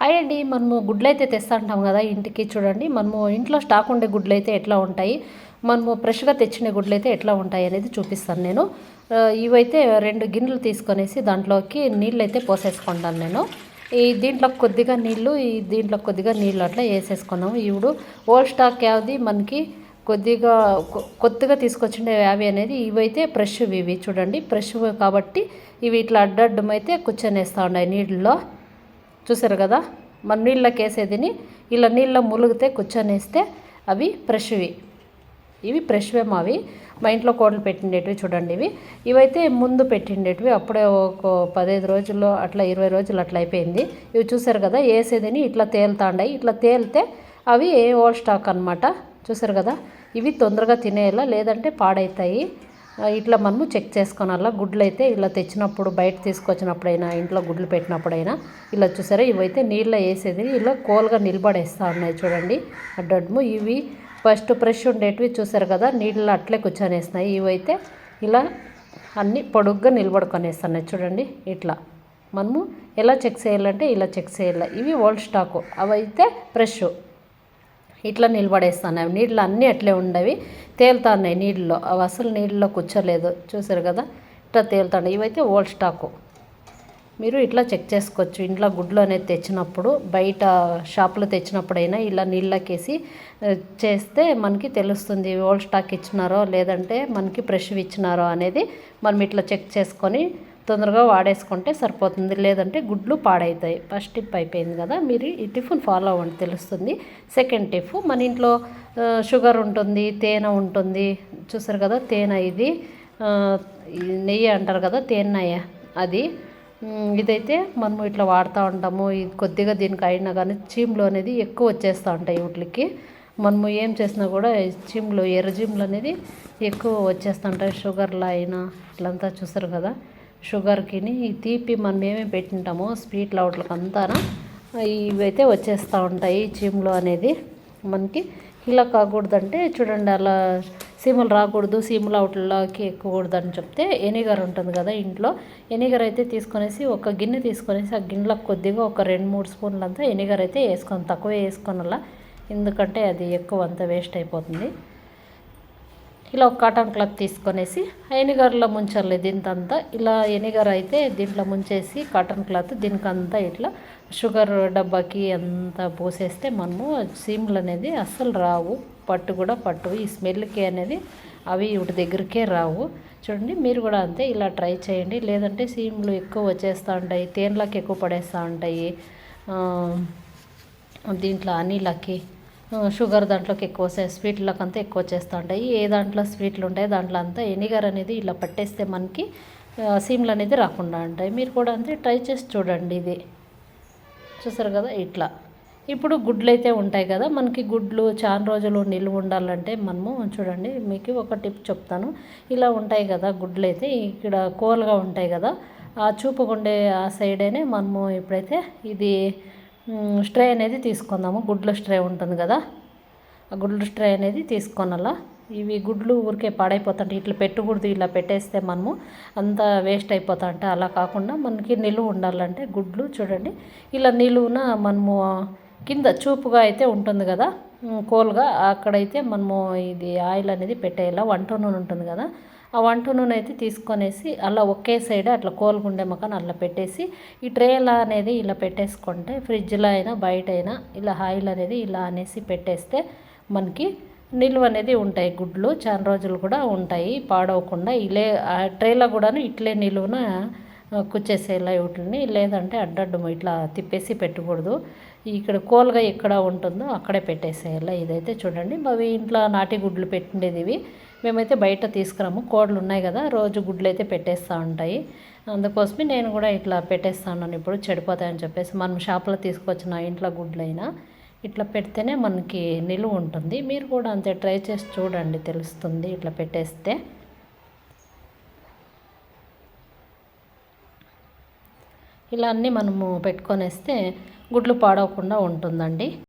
Hi అండి. మనము గుడ్లైతే తెస్తా ఉంటాం కదా ఇంటికి. చూడండి, మనము ఇంట్లో స్టాక్ ఉండే గుడ్లైతే ఎట్లా ఉంటాయి, మనము ఫ్రెష్గా తెచ్చిన గుడ్లైతే ఎట్లా ఉంటాయి అనేది చూపిస్తాను నేను. ఇవైతే 2 గిన్నెలు తీసుకొనేసి దాంట్లోకి నీళ్ళు అయితే పోసేసుకుంటాను నేను. దీంట్లో కొద్దిగా నీళ్ళు, దీంట్లో కొద్దిగా నీళ్ళు అట్లా వేసేసుకున్నాము. ఇప్పుడు ఓల్డ్ స్టాక్ యావది మనకి కొద్దిగా కొత్తగా తీసుకొచ్చిండే యావి అనేది ఇవైతే ఫ్రెష్. ఇవి చూడండి ఫ్రెష్ కాబట్టి ఇవి ఇట్లా అడ్డడ్డమైతే కూర్చొనేస్తూ ఉన్నాయి నీళ్ళలో. చూసారు కదా, మన నీళ్ళకి వేసేదిని ఇలా నీళ్ళ ములిగితే కూర్చొనేస్తే అవి ఫ్రెష్వి. ఇవి ఫ్రెష్వే మావి, మా ఇంట్లో కోడలు పెట్టిండేటివి. చూడండి, ఇవైతే ముందు పెట్టిండేటివి, అప్పుడే ఒక 15 రోజుల్లో అట్లా 20 రోజులు అట్లా అయిపోయింది. ఇవి చూసారు కదా, వేసేదిని ఇట్లా తేలుతాండాయి. ఇట్లా తేలితే అవి ఓల్డ్ స్టాక్ అనమాట. చూసారు కదా, ఇవి తొందరగా తినేయాలా, లేదంటే పాడవుతాయి. ఇట్లా మనము చెక్ చేసుకోనాలా. గుడ్లు అయితే ఇలా తెచ్చినప్పుడు, బయట తీసుకొచ్చినప్పుడైనా, ఇంట్లో గుడ్లు పెట్టినప్పుడైనా ఇలా చూసారా, ఇవైతే నీళ్ళ వేసేది ఇలా కోల్గా నిలబడేస్తూ ఉన్నాయి. చూడండి అడ్డడ్ము. ఇవి ఫస్ట్ ఫ్రెష్ ఉండేటివి చూసారు కదా, నీళ్ళలో అట్లే కూర్చొనేస్తున్నాయి. ఇవైతే ఇలా అన్నీ పొడుగ్గా నిలబడుకొనేస్తున్నాయి. చూడండి, ఇట్లా మనము ఎలా చెక్ చేయాలంటే ఇలా చెక్ చేయాలి. ఇవి ఓల్డ్ స్టాకు, అవైతే ఫ్రెష్. ఇట్లా నిలబడేస్తున్నాయి. నీళ్ళు అన్నీ అట్లే ఉండవి, తేలుతున్నాయి నీళ్ళలో. అవి అసలు నీళ్ళలో కూర్చోలేదు. చూసారు కదా, ఇట్లా తేలుతున్నాయి. ఇవైతే ఓల్డ్ స్టాకు. మీరు ఇట్లా చెక్ చేసుకోవచ్చు. ఇంట్లో గుడ్లు అనేది తెచ్చినప్పుడు, బయట షాపులో తెచ్చినప్పుడైనా ఇలా నీళ్ళకేసి చేస్తే మనకి తెలుస్తుంది ఓల్డ్ స్టాక్ ఇచ్చినారో లేదంటే మనకి ఫ్రెష్ ఇచ్చినారో అనేది. మనం ఇట్లా చెక్ చేసుకొని తొందరగా వాడేసుకుంటే సరిపోతుంది, లేదంటే గుడ్లు పాడవుతాయి. ఫస్ట్ టిప్ అయిపోయింది కదా, మీరు ఈ టిఫ్ని ఫాలో అవ్వండి, తెలుస్తుంది. సెకండ్ టిప్, మన ఇంట్లో షుగర్ ఉంటుంది, తేనె ఉంటుంది. చూసారు కదా, తేనె ఇది నెయ్యి అంటారు కదా, తేనె అది. ఇదైతే మనము ఇట్లా వాడుతూ ఉంటాము. ఇది కొద్దిగా దీనికి అయినా కానీ చీములు అనేది ఎక్కువ వచ్చేస్తూ ఉంటాయి వీటికి. మనము ఏం చేసినా కూడా చీములు, ఎర్ర చీములు అనేది ఎక్కువ వచ్చేస్తుంటాయి. షుగర్లో అయినా ఇట్లంతా చూసారు కదా, షుగర్కి ఈ తీపి మనం ఏమేమి పెట్టింటామో స్వీట్లు అవుట్లకు అంతా ఇవైతే వచ్చేస్తూ ఉంటాయి చీములు అనేది మనకి. ఇలా కాకూడదంటే చూడండి, అలా సీమలు రాకూడదు, సీమలు అవుట్లకి ఎక్కకూడదు అని చెప్తే ఎనిగర్ ఉంటుంది కదా ఇంట్లో, ఎనిగర్ అయితే తీసుకొనేసి ఒక గిన్నె తీసుకొనేసి ఆ గిన్నెలకు కొద్దిగా ఒక 2-3 స్పూన్లు అంతా ఎనిగర్ అయితే వేసుకొని, తక్కువే వేసుకోనలా, ఎందుకంటే అది ఎక్కువ అంతా వేస్ట్ అయిపోతుంది. ఇలా ఒక కాటన్ క్లాత్ తీసుకొనేసి ఎనిగర్లో ముంచాలి దీంతంతా. ఇలా ఎనిగర్ అయితే దీంట్లో ముంచేసి కాటన్ క్లాత్ దీనికంతా ఇట్లా షుగర్ డబ్బాకి అంతా పోసేస్తే మనము సీములు అనేది అస్సలు రావు, పట్టు కూడా పట్టు. ఈ స్మెల్కి అనేది అవి వీటి దగ్గరికే రావు. చూడండి, మీరు కూడా అంతే, ఇలా ట్రై చేయండి. లేదంటే సీములు ఎక్కువ వచ్చేస్తూ ఉంటాయి, తేనెలకి ఎక్కువ పడేస్తూ ఉంటాయి, దీంట్లో అనిలకి షుగర్ దాంట్లోకి ఎక్కువ స్వీట్లకు అంతా ఎక్కువ చేస్తూ ఉంటాయి. ఏ దాంట్లో స్వీట్లు ఉంటాయి దాంట్లో అంతా ఎనిగర్ అనేది ఇలా పట్టేస్తే మనకి సీమ్లు అనేది రాకుండా ఉంటాయి. మీరు కూడా అంతే ట్రై చేసి చూడండి. ఇది చూసారు కదా, ఇట్లా. ఇప్పుడు గుడ్లు అయితే ఉంటాయి కదా, మనకి గుడ్లు చాలా రోజులు నిల్వ ఉండాలంటే మనము చూడండి, మీకు ఒక టిప్ చెప్తాను. ఇలా ఉంటాయి కదా గుడ్లు అయితే, ఇక్కడ కోల్గా ఉంటాయి కదా, ఆ చూపుకుండే ఆ సైడేనే మనము ఇప్పుడైతే ఇది స్ట్రే అనేది తీసుకుందాము. గుడ్ల స్ట్రే ఉంటుంది కదా, ఆ గుడ్ల స్ట్రే అనేది తీసుకొనాలా. ఇవి గుడ్లు ఊరికే పాడైపోతుంటే ఇట్లా పెట్టకూడదు, ఇలా పెట్టేస్తే మనము అంతా వేస్ట్ అయిపోతుంటే అలా కాకుండా మనకి నిలువ ఉండాలంటే గుడ్లు చూడండి, ఇలా నిలువున మనము కింద చూపుగా అయితే ఉంటుంది కదా కోల్గా, అక్కడైతే మనము ఇది ఆయిల్ అనేది పెట్టేయాల. వంట నూనె ఉంటుంది కదా, ఆ వంట నూనె అయితే తీసుకొనేసి అలా ఒకే సైడ్ అట్లా కోలుగుండే మొక్కను అట్లా పెట్టేసి ఈ ట్రేలా అనేది ఇలా పెట్టేసుకుంటే ఫ్రిడ్జ్లో అయినా బయట అయినా ఇలా ఆయిల్ అనేది ఇలా అనేసి పెట్టేస్తే మనకి నిల్వ అనేది ఉంటాయి. గుడ్లు చాలా రోజులు కూడా ఉంటాయి పాడవకుండా. ఇలే ఆ ట్రేలో కూడాను ఇట్లే నిలువున కుచ్చేసేలా వీటిని, లేదంటే అడ్డడ్డము ఇట్లా తిప్పేసి పెట్టకూడదు. ఇక్కడ కోల్గా ఎక్కడ ఉంటుందో అక్కడే పెట్టేసేయాలి. ఇదైతే చూడండి, అవి ఇంట్లో నాటి గుడ్లు పెట్టిండేది ఇవి. మేమైతే బయట తీసుకురాము, కోడలు ఉన్నాయి కదా, రోజు గుడ్లు అయితే పెట్టేస్తూ ఉంటాయి. అందుకోసమే నేను కూడా ఇట్లా పెట్టేస్తాను. ఇప్పుడు చెడిపోతాయని చెప్పేసి మనం షాప్లో తీసుకొచ్చిన ఇంట్లో గుడ్లైనా ఇట్లా పెడితేనే మనకి నిలువ ఉంటుంది. మీరు కూడా అంతే ట్రై చేసి చూడండి, తెలుస్తుంది. ఇట్లా పెట్టేస్తే ఇలా అన్నీ మనము పెట్టుకొనేస్తే గుడ్లు పాడవకుండా ఉంటుందండి.